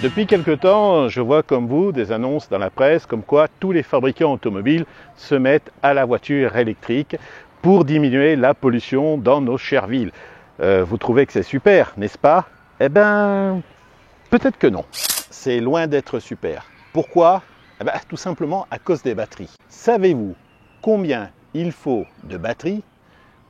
Depuis quelque temps, je vois comme vous des annonces dans la presse comme quoi tous les fabricants automobiles se mettent à la voiture électrique pour diminuer la pollution dans nos chères villes. Vous trouvez que c'est super, n'est-ce pas? Eh bien, peut-être que non. C'est loin d'être super. Pourquoi? Tout simplement à cause des batteries. Savez-vous combien il faut de batteries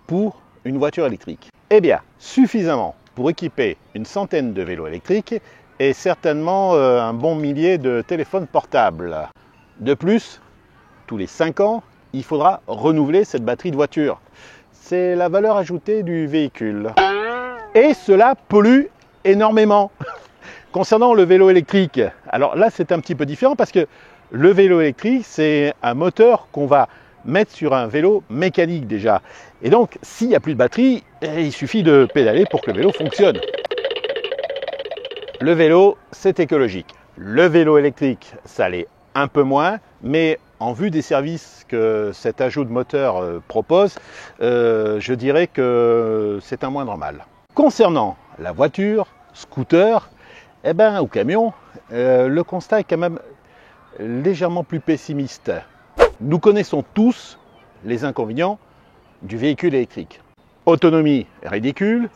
pour une voiture électrique? Eh bien, suffisamment pour équiper une centaine de vélos électriques et certainement un bon millier de téléphones portables. De plus, tous les 5 ans, il faudra renouveler cette batterie de voiture. C'est la valeur ajoutée du véhicule. Et cela pollue énormément. Concernant le vélo électrique, alors là c'est un petit peu différent parce que le vélo électrique c'est un moteur qu'on va mettre sur un vélo mécanique déjà. Et donc s'il n'y a plus de batterie, il suffit de pédaler pour que le vélo fonctionne. Le vélo c'est écologique. Le vélo électrique ça l'est un peu moins, mais en vue des services que cet ajout de moteur propose, je dirais que c'est un moindre mal. Concernant la voiture, scooter, ou camion, le constat est quand même légèrement plus pessimiste. Nous connaissons tous les inconvénients du véhicule électrique. Autonomie ridicule,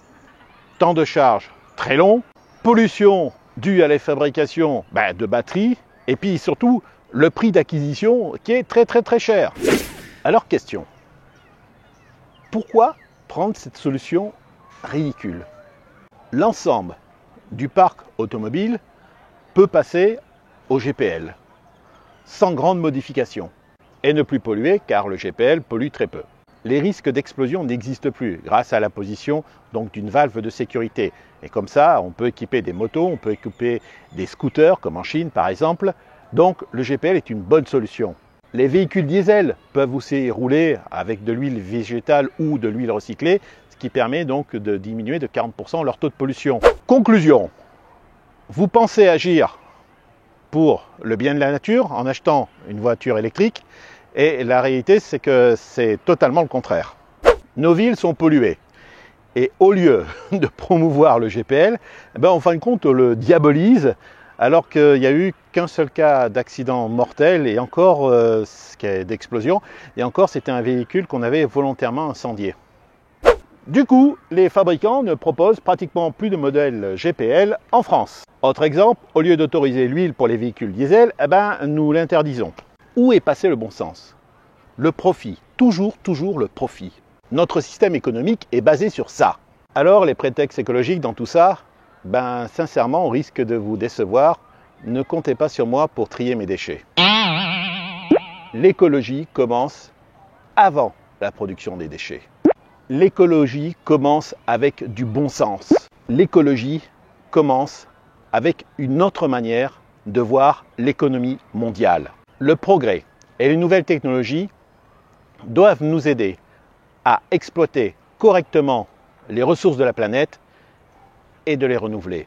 temps de charge très long, pollution due à la fabrication de batteries, et puis surtout le prix d'acquisition qui est très cher. Alors question, pourquoi prendre cette solution ridicule? L'ensemble du parc automobile peut passer au GPL sans grande modification et ne plus polluer car le GPL pollue très peu. Les risques d'explosion n'existent plus grâce à la position d'une valve de sécurité. Et comme ça, on peut équiper des motos, on peut équiper des scooters comme en Chine par exemple. Donc le GPL est une bonne solution. Les véhicules diesel peuvent aussi rouler avec de l'huile végétale ou de l'huile recyclée, ce qui permet donc de diminuer de 40% leur taux de pollution. Conclusion, vous pensez agir pour le bien de la nature en achetant une voiture électrique et la réalité c'est que c'est totalement le contraire. Nos villes sont polluées et au lieu de promouvoir le GPL, en fin de compte on le diabolise alors qu'il n'y a eu qu'un seul cas d'accident mortel et encore d'explosion et encore c'était un véhicule qu'on avait volontairement incendié. Du coup, les fabricants ne proposent pratiquement plus de modèles GPL en France. Autre exemple, au lieu d'autoriser l'huile pour les véhicules diesel, nous l'interdisons. Où est passé le bon sens? Le profit, toujours le profit. Notre système économique est basé sur ça. Alors les prétextes écologiques dans tout ça, sincèrement on risque de vous décevoir. Ne comptez pas sur moi pour trier mes déchets. L'écologie commence avant la production des déchets. L'écologie commence avec du bon sens. L'écologie commence avec une autre manière de voir l'économie mondiale. Le progrès et les nouvelles technologies doivent nous aider à exploiter correctement les ressources de la planète et de les renouveler.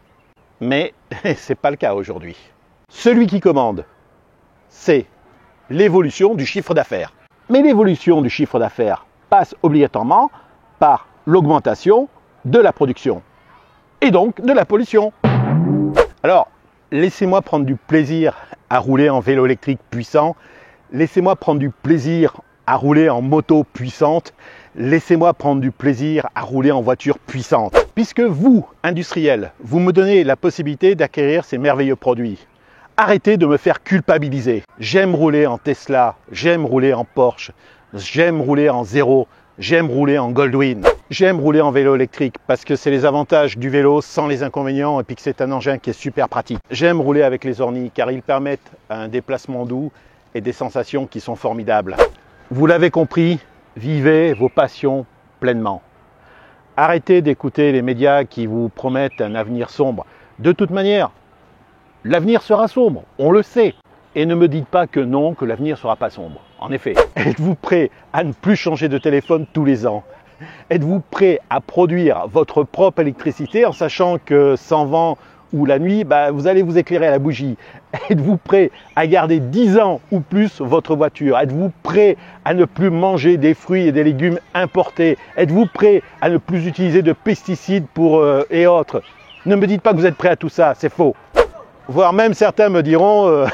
Mais ce n'est pas le cas aujourd'hui. Celui qui commande, c'est l'évolution du chiffre d'affaires. Mais l'évolution du chiffre d'affaires passe obligatoirement par l'augmentation de la production et donc de la pollution. Alors, laissez-moi prendre du plaisir à rouler en vélo électrique puissant, laissez-moi prendre du plaisir à rouler en moto puissante, laissez-moi prendre du plaisir à rouler en voiture puissante. Puisque vous, industriels, vous me donnez la possibilité d'acquérir ces merveilleux produits, arrêtez de me faire culpabiliser. J'aime rouler en Tesla, j'aime rouler en Porsche, j'aime rouler en Zéro, j'aime rouler en Goldwing. J'aime rouler en vélo électrique parce que c'est les avantages du vélo sans les inconvénients et puis que c'est un engin qui est super pratique. J'aime rouler avec les ornis car ils permettent un déplacement doux et des sensations qui sont formidables. Vous l'avez compris, vivez vos passions pleinement. Arrêtez d'écouter les médias qui vous promettent un avenir sombre. De toute manière, l'avenir sera sombre, on le sait. Et ne me dites pas que non, que l'avenir ne sera pas sombre. En effet, êtes-vous prêt à ne plus changer de téléphone tous les ans? Êtes-vous prêt à produire votre propre électricité en sachant que sans vent ou la nuit, vous allez vous éclairer à la bougie? Êtes-vous prêt à garder 10 ans ou plus votre voiture? Êtes-vous prêt à ne plus manger des fruits et des légumes importés? Êtes-vous prêt à ne plus utiliser de pesticides et autres? Ne me dites pas que vous êtes prêt à tout ça, c'est faux. Voire même certains me diront,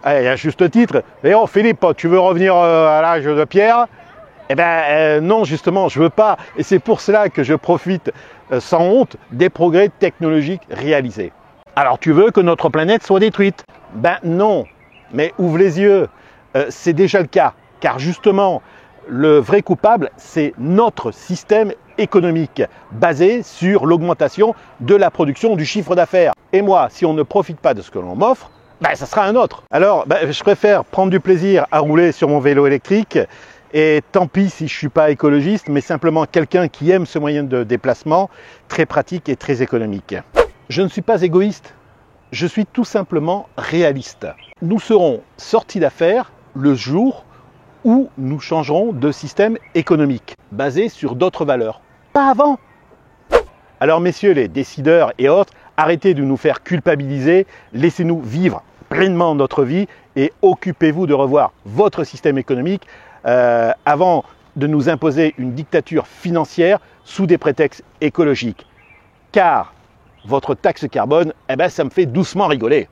à juste titre, « Eh oh Philippe, tu veux revenir à l'âge de pierre ?» Eh bien non, justement, je ne veux pas. Et c'est pour cela que je profite sans honte des progrès technologiques réalisés. Alors tu veux que notre planète soit détruite? Ben non, mais ouvre les yeux, c'est déjà le cas. Car justement, le vrai coupable, c'est notre système économique basé sur l'augmentation de la production du chiffre d'affaires. Et moi, si on ne profite pas de ce que l'on m'offre, ben, ça sera un autre. Alors, ben, je préfère prendre du plaisir à rouler sur mon vélo électrique et tant pis si je ne suis pas écologiste, mais simplement quelqu'un qui aime ce moyen de déplacement très pratique et très économique. Je ne suis pas égoïste, je suis tout simplement réaliste. Nous serons sortis d'affaires le jour où nous changerons de système économique basé sur d'autres valeurs. Pas avant. Alors messieurs les décideurs et autres, arrêtez de nous faire culpabiliser, laissez-nous vivre pleinement notre vie et occupez-vous de revoir votre système économique avant de nous imposer une dictature financière sous des prétextes écologiques. Car votre taxe carbone, eh ben, ça me fait doucement rigoler.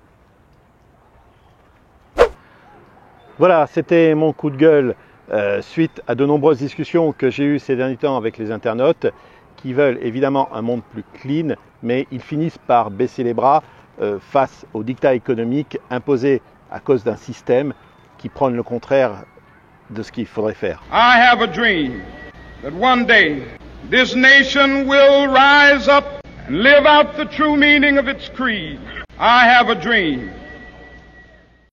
Voilà, c'était mon coup de gueule suite à de nombreuses discussions que j'ai eues ces derniers temps avec les internautes qui veulent évidemment un monde plus clean, mais ils finissent par baisser les bras face aux dictats économiques imposés à cause d'un système qui prône le contraire de ce qu'il faudrait faire. I have a dream that one day this nation will rise up and live out the true meaning of its creed. I have a dream